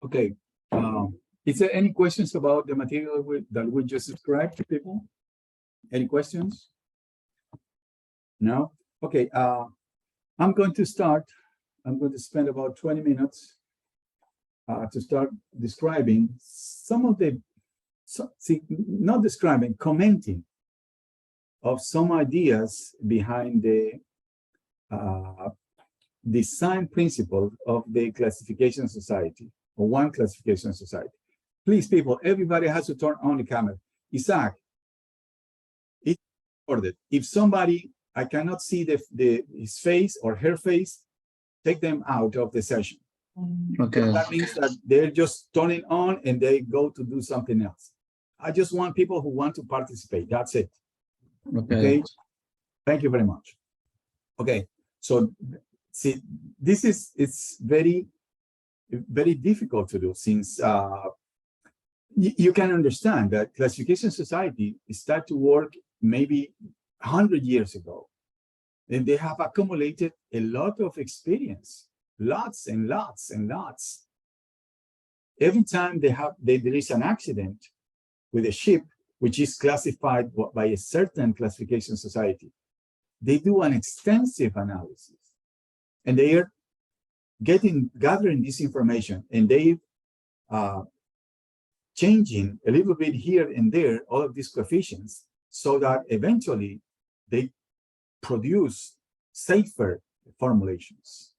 Okay. Is there any questions about the material that we just described to people? Any questions? No? Okay. I'm going to start. I'm going to spend about 20 minutes to start describing some of the, not describing, commenting of some ideas behind the design principle of the classification society, or one classification society. Please, people, everybody has to turn on the camera. Isaac, it's recorded. If somebody, I cannot see his face or her face, take them out of the session. Okay. That means that they're just turning on and they go to do something else. I just want people who want to participate. That's it. Okay. Thank you very much. Okay. So see, it's very, very difficult to do, since you can understand that classification society started to work maybe 100 years ago, and they have accumulated a lot of experience, lots and lots and lots. Every time there is an accident with a ship, which is classified by a certain classification society, they do an extensive analysis, and they are gathering this information, and they changing a little bit here and there all of these coefficients, so that eventually they produce safer formulations.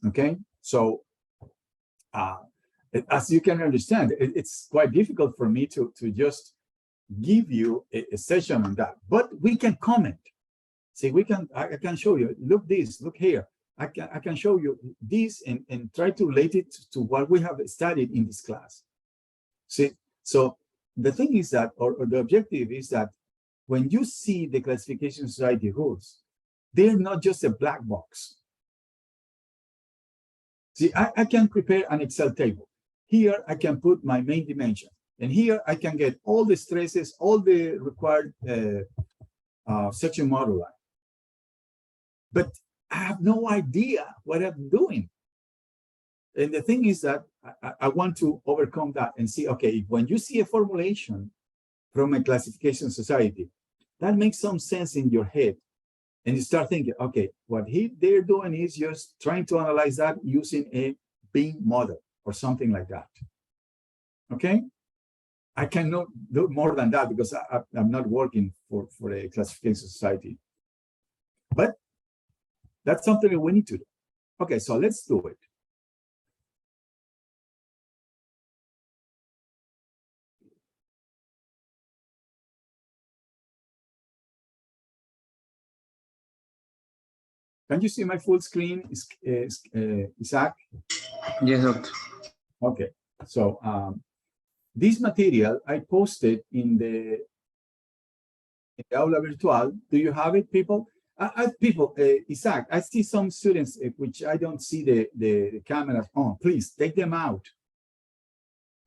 Okay, so as you can understand, it's quite difficult for me to just give you a session on that, but we can comment. See, I can show you, look this, look here. I can show you this and try to relate it to what we have studied in this class. See, so the thing is that, or the objective is that when you see the classification society rules, they're not just a black box. See, I can prepare an Excel table. Here I can put my main dimension, and here I can get all the stresses, all the required section moduli. But I have no idea what I'm doing. And the thing is that I want to overcome that and see, okay, when you see a formulation from a classification society, that makes some sense in your head. And you start thinking, okay, what they're doing is just trying to analyze that using a beam model or something like that. Okay? I cannot do more than that because I'm not working for a classification society. But that's something that we need to do. Okay, so let's do it. Can you see my full screen, Isaac? Yes, doctor. Okay, so this material I posted in the Aula Virtual. Do you have it, people? People, Isaac, I see some students which I don't see the cameras on. Please take them out.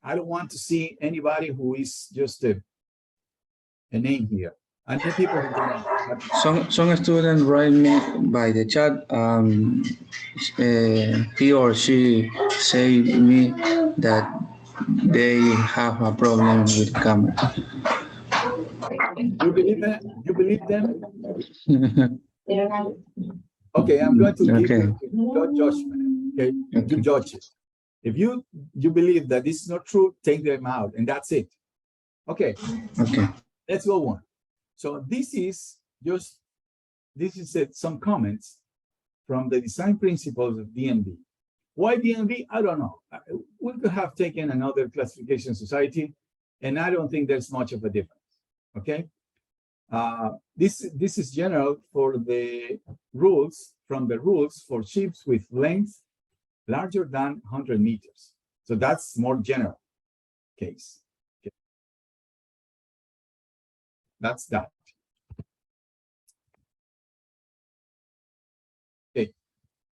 I don't want to see anybody who is just a name here. I need people who Some students write me by the chat. He or she say me that they have a problem with camera. You believe them? You believe them? Okay, I'm going to give you your judgment. Okay, you judge it. If you believe that this is not true, take them out, and that's it. Okay. Okay. Let's go on. So this is some comments from the design principles of DNB. Why DNB? I don't know. We could have taken another classification society, and I don't think there's much of a difference. Okay. This is general for the rules, from the rules for ships with length larger than 100 meters. So that's more general case. Okay. That's that. Okay.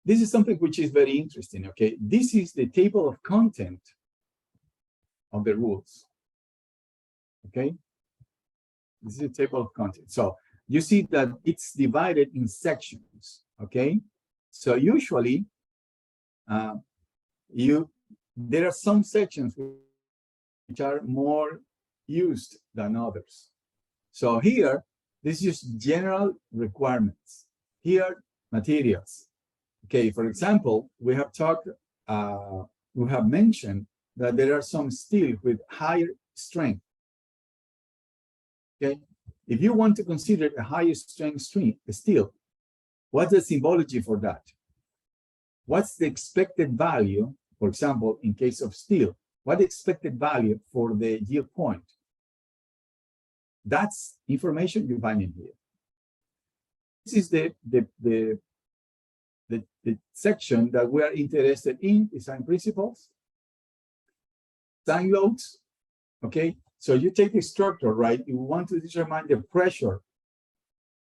This is something which is very interesting. Okay. This is the table of content of the rules. Okay. This is a table of content. So you see that it's divided in sections. Okay. So usually you there are some sections which are more used than others. So here, this is just general requirements. Here, materials. Okay, for example, we have mentioned that there are some steel with higher strength. Okay, if you want to consider a higher strength steel, what's the symbology for that? What's the expected value, for example, in case of steel? What expected value for the yield point? That's information you find in here. This is the section that we are interested in, design principles, design loads, okay? So you take the structure, right? You want to determine the pressure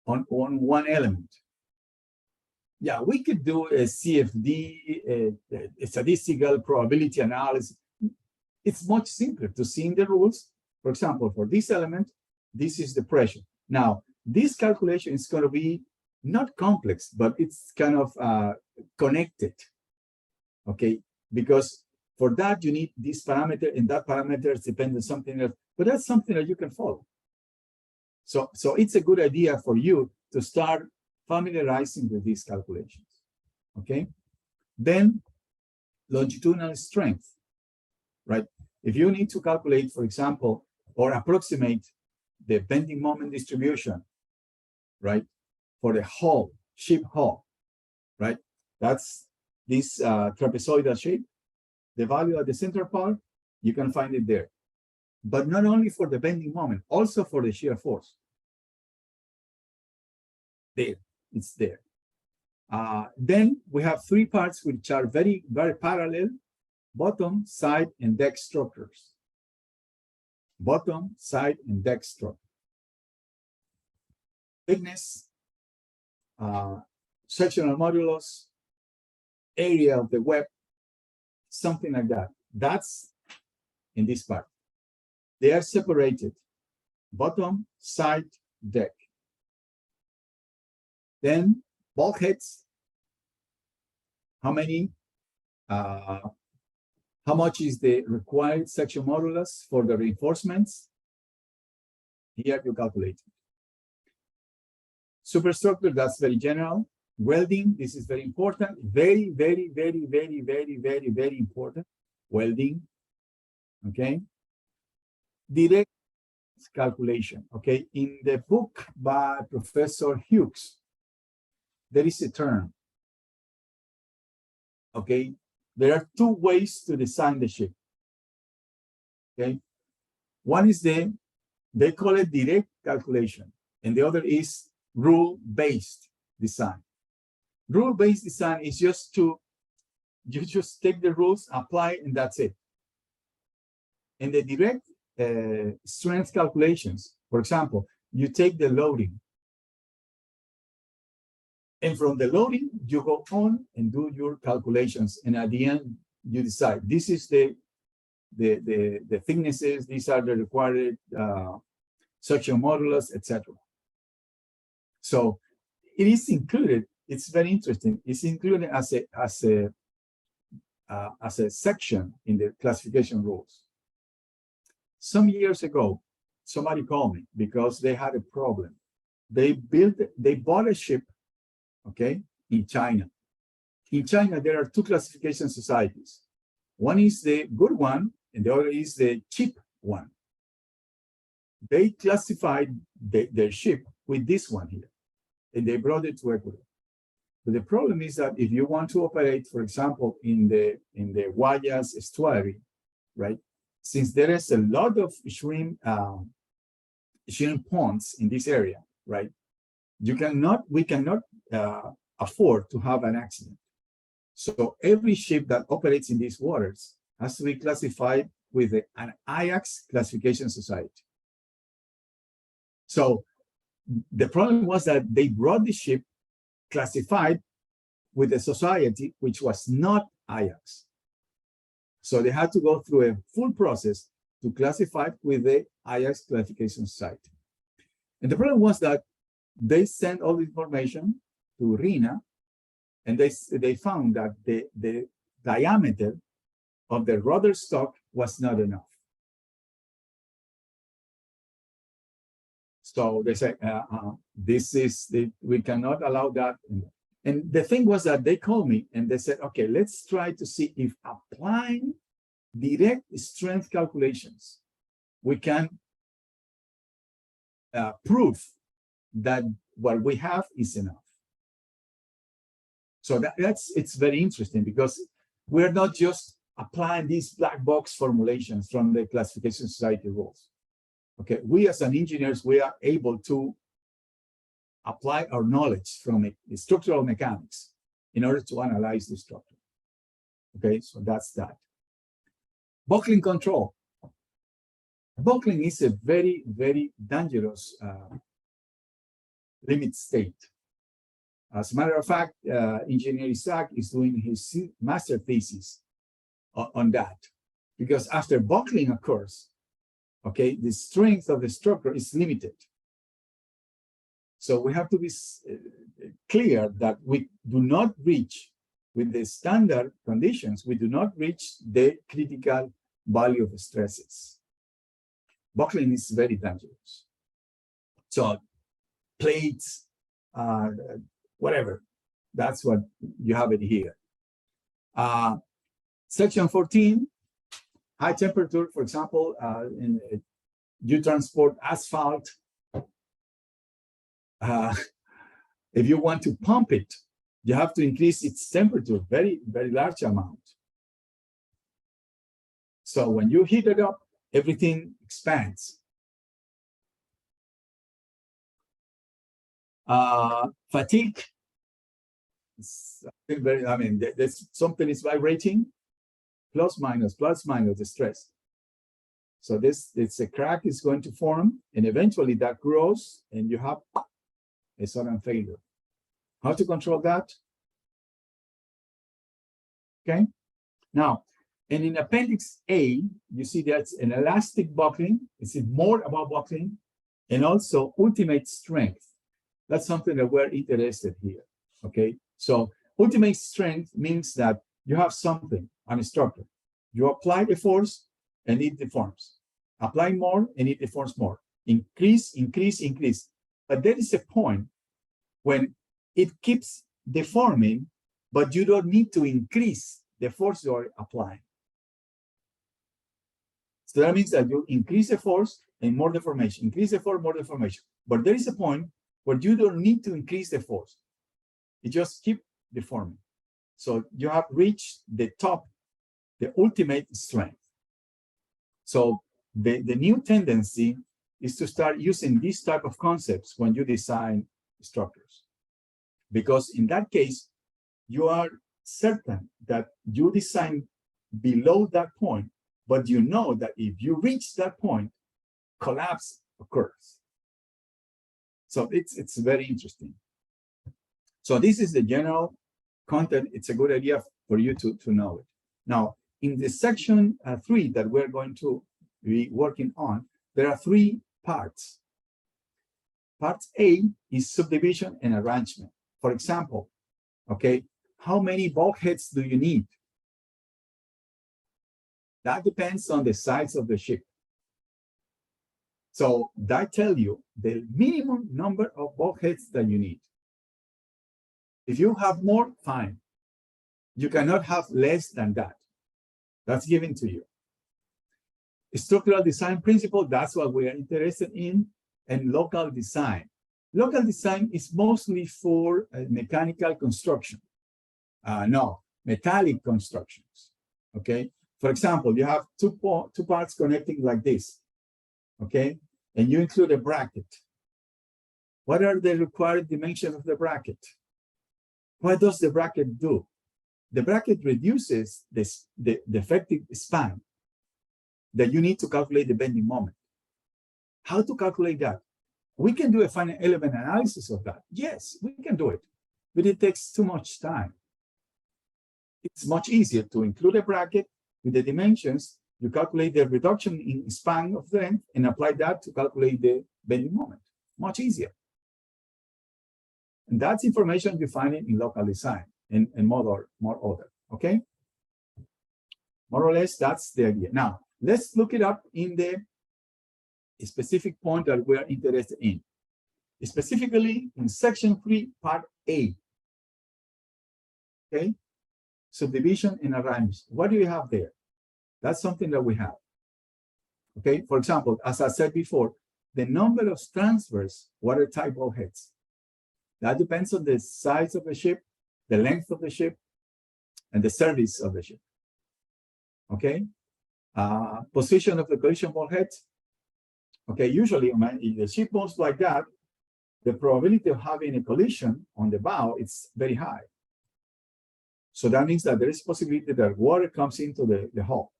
on one element. Yeah, we could do a CFD, a statistical probability analysis. It's much simpler to see in the rules. For example, for this element, this is the pressure. Now, this calculation is going to be not complex, but it's kind of connected, okay? Because for that, you need this parameter, and that parameter depends on something else, but that's something that you can follow. So it's a good idea for you to start familiarizing with these calculations, okay? Then longitudinal strength, right? If you need to calculate, for example, or approximate the bending moment distribution, right? For the hull, ship hull, right? That's this trapezoidal shape. The value at the center part, you can find it there. But not only for the bending moment, also for the shear force. There, it's there. Then we have three parts which are very, very parallel: bottom, side, and deck structures. Bottom, side, and deck structure. Thickness, sectional modulus, area of the web, something like that. That's in this part. They are separated: bottom, side, deck. Then bulkheads. How many? How much is the required section modulus for the reinforcements? Here you calculate it. Superstructure, that's very general. Welding, this is very important. Very, very, very, very, very, very, very important. Welding, okay? Direct calculation, okay? In the book by Professor Hughes, there is a term, okay? There are two ways to design the ship, okay? One is they call it direct calculation, and the other is rule-based design. Rule-based design is you just take the rules, apply, and that's it. And the direct strength calculations, for example, you take the loading, and from the loading, you go on and do your calculations, and at the end, you decide this is the thicknesses, these are the required section modulus, etc. So it is included. It's very interesting. It's included as a section in the classification rules. Some years ago, somebody called me because they had a problem. They bought a ship, okay, in China. In China, there are two classification societies. One is the good one, and the other is the cheap one. They classified their ship with this one here, and they brought it to Ecuador. But the problem is that if you want to operate, for example, in the Guayas estuary, right? Since there is a lot of shrimp ponds in this area, right? We cannot afford to have an accident. So every ship that operates in these waters has to be classified with an IAX classification society. So the problem was that they brought the ship classified with a society which was not IAX. So they had to go through a full process to classify with the IAX classification society. And the problem was that they sent all the information to RINA, and they found that the diameter of the rudder stock was not enough. So they said, we cannot allow that. And the thing was that they called me and they said, okay, let's try to see if applying direct strength calculations, we can prove that what we have is enough. So it's very interesting because we're not just applying these black box formulations from the classification society rules. Okay, we as engineers, we are able to apply our knowledge from the structural mechanics in order to analyze the structure. Okay, so that's that. Buckling control. Buckling is a very, very dangerous limit state. As a matter of fact, Engineer Isaac is doing his master thesis on that, because after buckling occurs, okay, the strength of the structure is limited. So we have to be clear that we do not reach, with the standard conditions, we do not reach the critical value of the stresses. Buckling is very dangerous. So plates, whatever, that's what you have it here. Section 14, high temperature, for example, you transport asphalt. If you want to pump it, you have to increase its temperature very, very large amount. So when you heat it up, everything expands. Fatigue. I mean, there's something is vibrating, plus minus the stress. So it's a crack is going to form, and eventually that grows, and you have a sudden failure. How to control that? Okay. Now, and in Appendix A, you see that's an elastic buckling. It's more about buckling, and also ultimate strength. That's something that we're interested here. Okay. So ultimate strength means that you have something on a structure. You apply the force and it deforms. Apply more and it deforms more. Increase, increase, increase. But there is a point when it keeps deforming, but you don't need to increase the force you're applying. So that means that you increase the force and more deformation, increase the force, more deformation. But there is a point where you don't need to increase the force. It just keeps deforming. So you have reached the top, the ultimate strength. So the new tendency is to start using these type of concepts when you design structures. Because in that case, you are certain that you design below that point, but you know that if you reach that point, collapse occurs. So it's very interesting. So this is the general content. It's a good idea for you to know it. Now, in the section 3 that we're going to be working on, there are 3 parts. Part A is subdivision and arrangement. For example, okay, how many bulkheads do you need? That depends on the size of the ship. So that tells you the minimum number of bulkheads that you need. If you have more, fine. You cannot have less than that. That's given to you. Structural design principle, that's what we are interested in, and local design. Local design is mostly for mechanical construction. No, metallic constructions, okay? For example, you have two parts connecting like this, okay? And you include a bracket. What are the required dimensions of the bracket? What does the bracket do? The bracket reduces the effective span that you need to calculate the bending moment. How to calculate that? We can do a finite element analysis of that. Yes, we can do it, but it takes too much time. It's much easier to include a bracket with the dimensions. You calculate the reduction in span of length and apply that to calculate the bending moment. Much easier. And that's information you find in local design and more order, okay? More or less, that's the idea. Now, let's look it up in the specific point that we're interested in. Specifically in section 3, part A. Okay? Subdivision and arrangements. What do you have there? That's something that we have. Okay, for example, as I said before, the number of transverse watertight bulkheads. That depends on the size of the ship, the length of the ship, and the service of the ship. Okay, position of the collision bulkheads. Okay, usually if the ship moves like that, the probability of having a collision on the bow is very high. So that means that there is a possibility that water comes into the hull.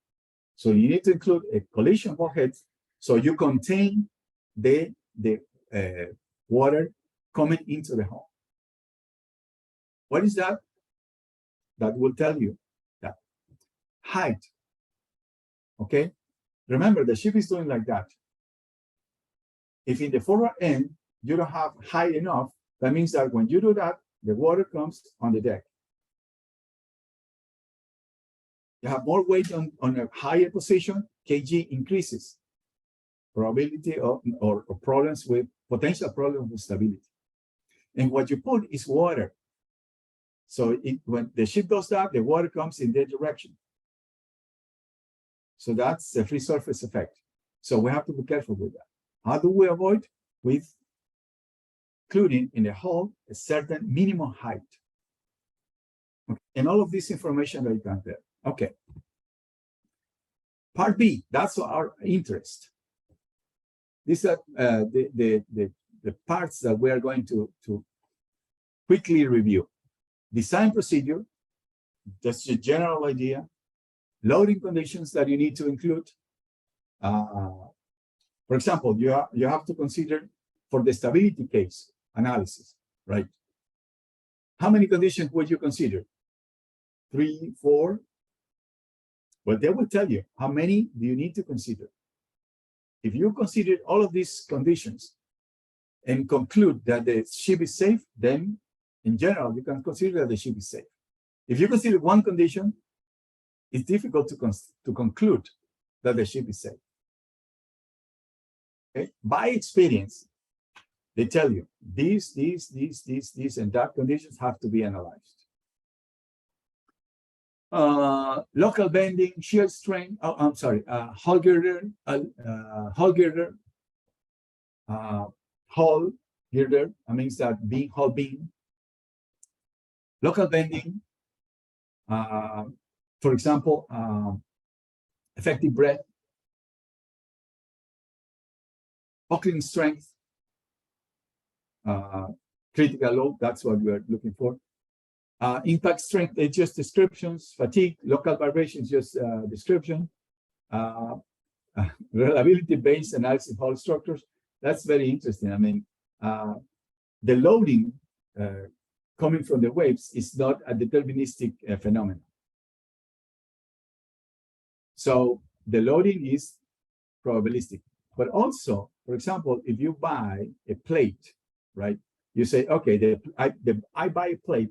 So you need to include a collision bulkhead so you contain the water coming into the hull. What is that? That will tell you that height. Okay, remember the ship is doing like that. If in the forward end you don't have high enough, that means that when you do that, the water comes on the deck. You have more weight on a higher position, kg increases. Probability of, or problems with, potential problems with stability. And what you put is water. So when the ship does that, the water comes in their direction. So that's the free surface effect. So we have to be careful with that. How do we avoid? With including in the hull a certain minimum height. Okay. And all of this information that you can there. Okay. Part B, that's our interest. These are the parts that we are going to quickly review. Design procedure, just a general idea. Loading conditions that you need to include. For example, you have to consider for the stability case analysis, right? How many conditions would you consider? 3, 4? Well, they will tell you how many do you need to consider. If you consider all of these conditions and conclude that the ship is safe, then in general, you can consider that the ship is safe. If you consider one condition, it's difficult to conclude that the ship is safe. Okay? By experience, they tell you these, and that conditions have to be analyzed. Local bending, shear strength, hull girder, hull girder, that means that beam, hull beam. Local bending, for example, effective breadth, buckling strength, critical load, that's what we're looking for. Impact strength, it's just descriptions. Fatigue, local vibrations, just description. Reliability-based analysis of hull structures, that's very interesting. I mean, the loading coming from the waves is not a deterministic phenomenon. So the loading is probabilistic. But also, for example, if you buy a plate, right? You say, okay, I buy a plate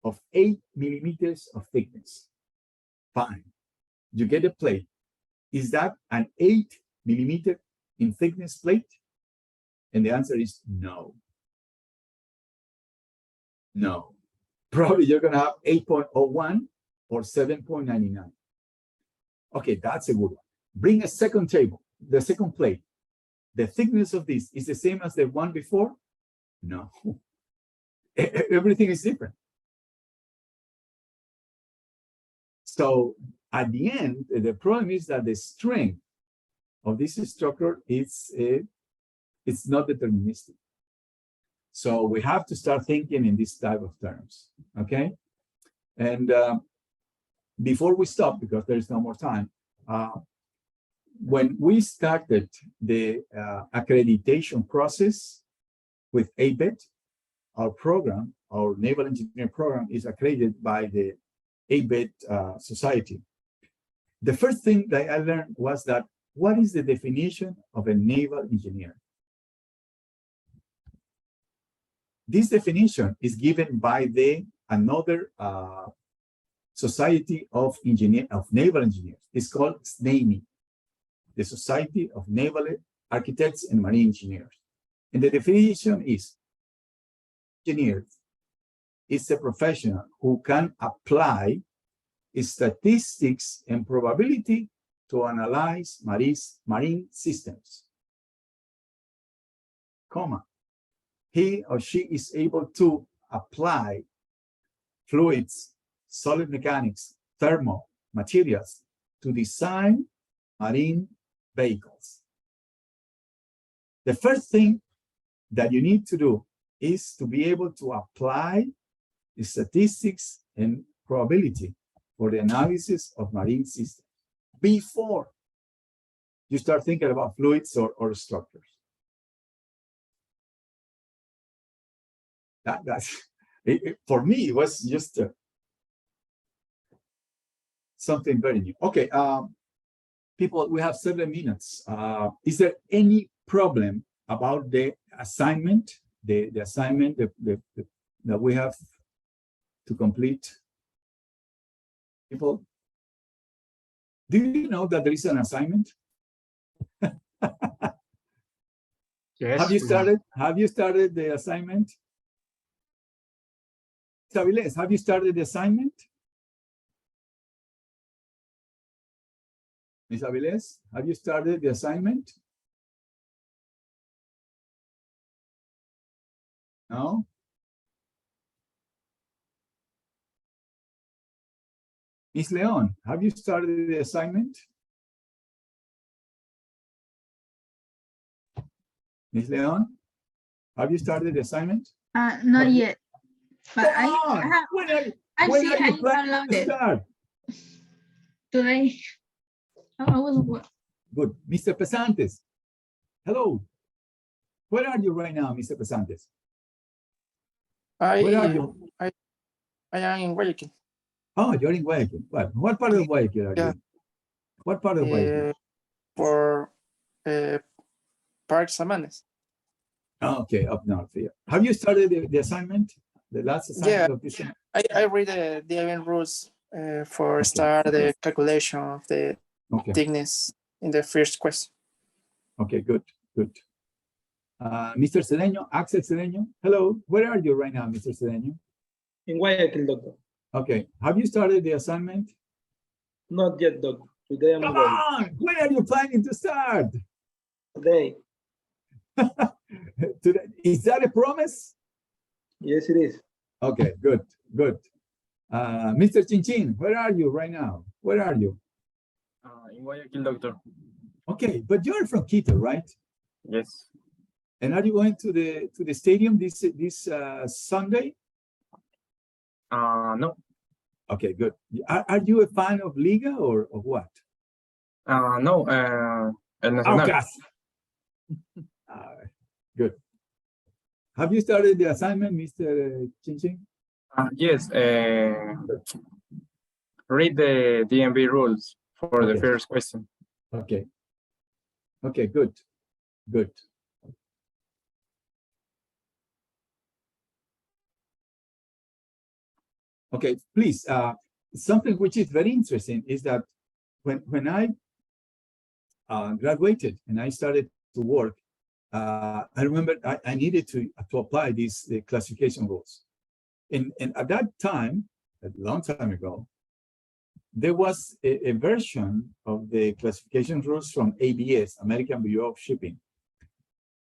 of 8 millimeters of thickness. Fine. You get a plate. Is that an 8 millimeter in thickness plate? And the answer is no. No. Probably you're going to have 8.01 or 7.99. Okay, that's a good one. Bring a second table, the second plate. The thickness of this is the same as the one before? No. Everything is different. So at the end, the problem is that the strength of this structure it's not deterministic. So we have to start thinking in this type of terms, okay? And before we stop, because there is no more time, when we started the accreditation process with ABET, our program, our naval engineering program, is accredited by the ABET Society. The first thing that I learned was that what is the definition of a naval engineer? This definition is given by another Society of Naval Engineers. It's called SNAME, the Society of Naval Architects and Marine Engineers. And the definition is, engineer is a professional who can apply statistics and probability to analyze marine systems, comma. He or she is able to apply fluids, solid mechanics, thermal materials to design marine vehicles. The first thing that you need to do is to be able to apply the statistics and probability for the analysis of marine systems before you start thinking about fluids or structures. For me, it was just something very new. Okay, people, we have 7 minutes. Is there any problem about the assignment, the assignment that we have to complete? People, do you know that there is an assignment? Yes. Have you started the assignment? Aviles, have you started the assignment? Ms. Aviles, have you started the assignment? No? Ms. Leon, have you started the assignment? Ms. Leon, have you started the assignment? Not yet. But I have, When are you I planning to downloaded start? today. I was Good. Mr. Pesantes, hello. Where are you right now, Mr. Pesantes? Where are you? I am in Guayaquil. Oh, you're in Guayaquil. Well, what part of Guayaquil are Yeah. you? What part of Guayaquil? For Park Samanes. Oh, okay, up north here. Have you started the assignment? The last assignment of this? I read the event rules for Okay. start the calculation of the Okay, thickness in the first question. okay, good, good. Mr. Cedeño, Axel Cedeño, hello. Where are you right now, Mr. Cedeño? In Guayaquil, doctor. Okay, have you started the assignment? Not yet, doctor. Today I'm Come ready. on, when are you planning to start? Today. Today. Is that a promise? Yes, it is. Okay, good, good. Mr. Chinchin, where are you right now? Where are you? In Guayaquil, doctor. Okay, but you're from Quito, right? Yes. And are you going to the stadium this Sunday? No. Okay, good. Are you a fan of Liga or what? No. El Nacional. Aucas. Good. Have you started the assignment, Mr. Chinchin? Yes. Read the DMV rules for the Okay. first question. Okay. Okay, good. Good. Okay, please. Something which is very interesting is that when I graduated and I started to work, I remember I needed to apply the classification rules. And at that time, a long time ago, there was a version of the classification rules from ABS, American Bureau of Shipping,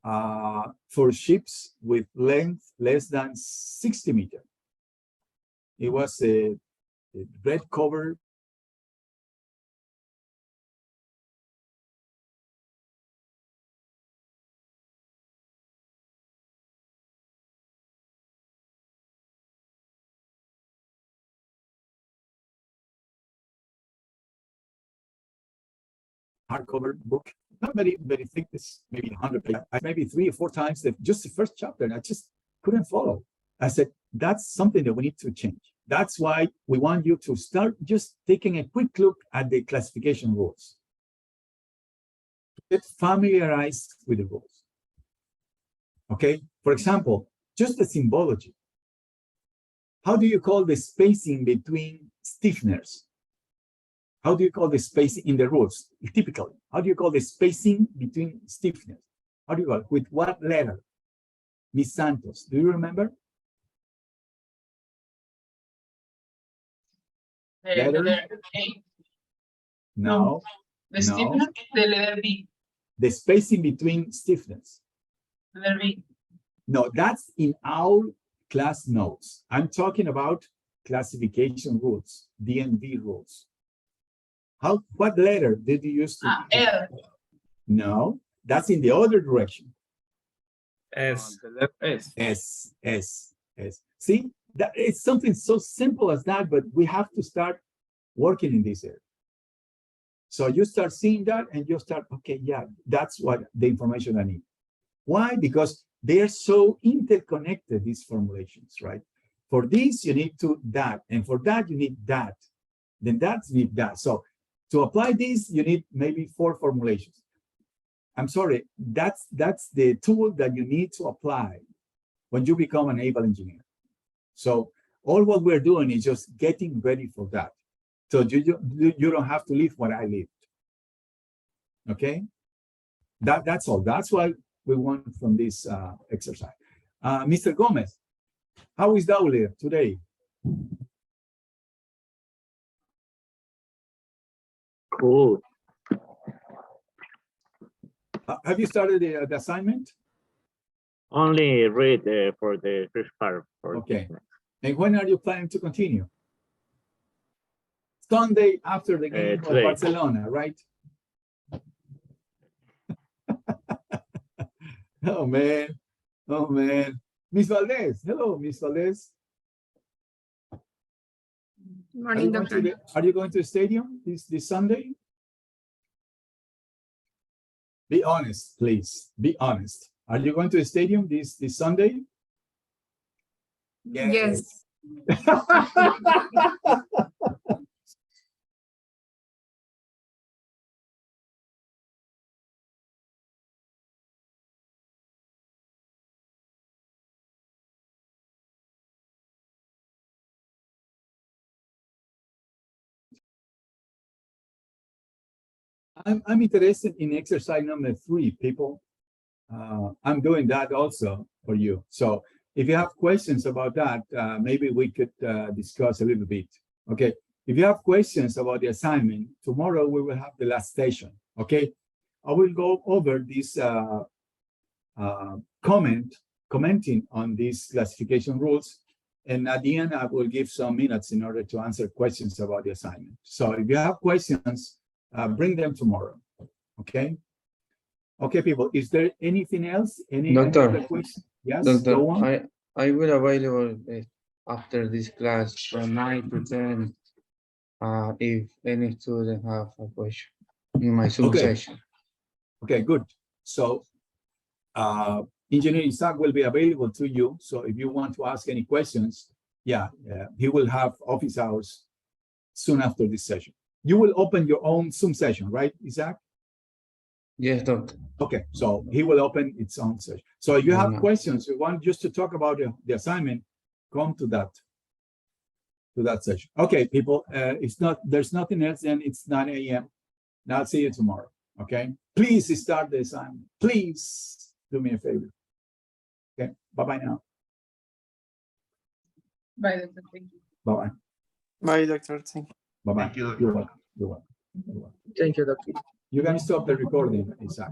for ships with length less than 60 meters. It was a red cover. Hardcover book, not very thick. This maybe 100 pages. Maybe 3 or 4 times just the first chapter, and I just couldn't follow. I said that's something that we need to change. That's why we want you to start just taking a quick look at the classification rules. Get familiarized with the rules. Okay, for example, just the symbology. How do you call the spacing between stiffeners? How do you call the spacing in the rules? Typically, how do you call the spacing between stiffeners? How do you call it? With what letter? Miss Santos, do you remember? Letter? No. The No. stiffness, the letter B. The spacing between stiffness. Letter B. No, that's in our class notes. I'm talking about classification rules, DNV rules. What letter did you use to? L. No, that's in the other direction. S. The left S. S. See, that it's something so simple as that, but we have to start working in this area. So you start seeing that and you start, okay, yeah, that's what the information I need. Why? Because they're so interconnected, these formulations, right? For this, you need that, and for that, you need that. Then that, you need that. So to apply this, you need maybe 4 formulations. I'm sorry, that's the tool that you need to apply when you become an naval engineer. So all what we're doing is just getting ready for that. So you don't have to live what I lived. Okay? That's all. That's what we want from this exercise. Mr. Gomez, how is Daule today? Cool. Have you started the assignment? Only read for the first part. Okay. And when are you planning to continue? Sunday after the game of Today. Barcelona, right? Oh man. Oh man. Miss Valdez. Hello, Miss Valdez. Morning, doctor. Are you going to the stadium this Sunday? Be honest, please. Be honest. Are you going to the stadium this Sunday? Yes. I'm interested in exercise number 3, people. I'm doing that also for you. So if you have questions about that, maybe we could discuss a little bit. Okay. If you have questions about the assignment, tomorrow we will have the last session. Okay. I will go over this commenting on these classification rules. And at the end, I will give some minutes in order to answer questions about the assignment. So if you have questions, bring them tomorrow. Okay. Okay, people. Is there anything else? Any other question? Yes. Doctor, Go on. I will available after this class from 9 to 10. If any student have a question in my Zoom session. Okay, good. So Engineer Isaac will be available to you. So if you want to ask any questions, he will have office hours soon after this session. You will open your own Zoom session, right, Isaac? Yes, doctor. Okay, so he will open its own session. So if you have questions, you want just to talk about the assignment, come to that session. Okay, people, there's nothing else, and it's 9 a.m. Now I'll see you tomorrow. Okay, please start the assignment. Please do me a favor. Okay, bye-bye now. Bye, doctor. Thank you. Bye-bye. Bye, doctor. Thank you. Bye-bye. Thank you. You're welcome. You're welcome. You're welcome. Thank you, doctor. You can stop the recording, Isaac.